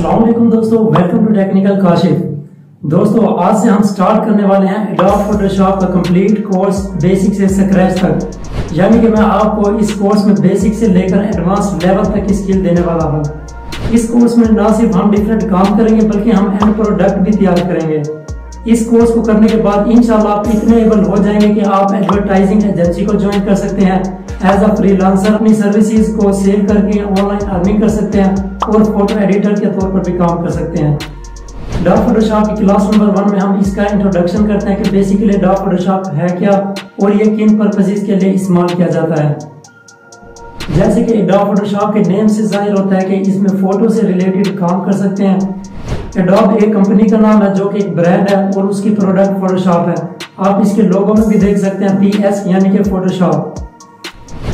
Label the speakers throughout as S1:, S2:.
S1: अस्सलाम वालेकुम दोस्तों, वेलकम टू टेक्निकल काशिफ। दोस्तों आज से हम स्टार्ट करने वाले हैं एडोब फोटोशॉप का कंप्लीट कोर्स बेसिक से स्क्रैच तक। यानी कि मैं आपको इस कोर्स में बेसिक से लेकर एडवांस लेवल तक की स्किल देने वाला हूं। इस कोर्स में ना सिर्फ हम डिफरेंट काम करेंगे बल्कि हम एंड प्रोडक्ट भी तैयार करेंगे। इस कोर्स को करने के बाद इंशाल्लाह आप इतने एबल हो जाएंगे कि आप एडवर्टाइजिंग एजेंसी को ज्वाइन कर सकते हैं, एज अ फ्रीलांसर अपनी सर्विसेज को सेल करके ऑनलाइन अर्निंग कर सकते हैं और फोटो एडिटर के तौर पर भी काम कर सकते हैं। एडोब फोटोशॉप की क्लास नंबर 1 में हम इसका इंट्रोडक्शन करते हैं कि बेसिकली एडोब फोटोशॉप है क्या और ये किन पर्पसेस के लिए इस्तेमाल किया जाता है। जैसे कि एडोब फोटोशॉप के नेम से जाहिर होता है कि इसमें फोटो से रिलेटेड काम कर सकते हैं। एडोब एक कंपनी का नाम है जो कि एक ब्रांड है और उसकी प्रोडक्ट फोटोशॉप है। आप इसके लोगो में भी देख सकते हैं PS यानी कि फोटोशॉप।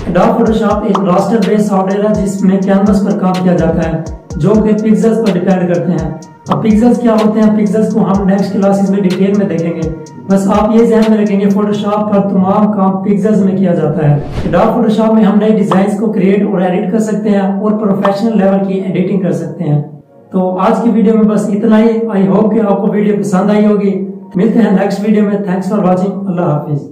S1: एडोब फोटोशॉप एक रास्टर बेस्ड सॉफ्टवेयर है जिसमें कैनवस पर काम किया जाता है जो कि पिक्सेल्स पर डिपेंड करते हैं। अब पिक्सेल्स क्या होते हैं, पिक्सेल्स को हम नेक्स्ट क्लासेस में डिटेल में देखेंगे। बस आप ये ध्यान में रखेंगे फोटोशॉप पर तमाम काम पिक्सेल्स में किया जाता है। एडोब फोटोशॉप में हम नए डिजाइन को क्रिएट और एडिट कर सकते हैं और प्रोफेशनल लेवल की एडिटिंग कर सकते हैं। तो आज की वीडियो में बस इतना ही। आई होप कि आपको वीडियो पसंद आई होगी। मिलते हैं नेक्स्ट वीडियो में। Thanks for watching. Allah Hafiz.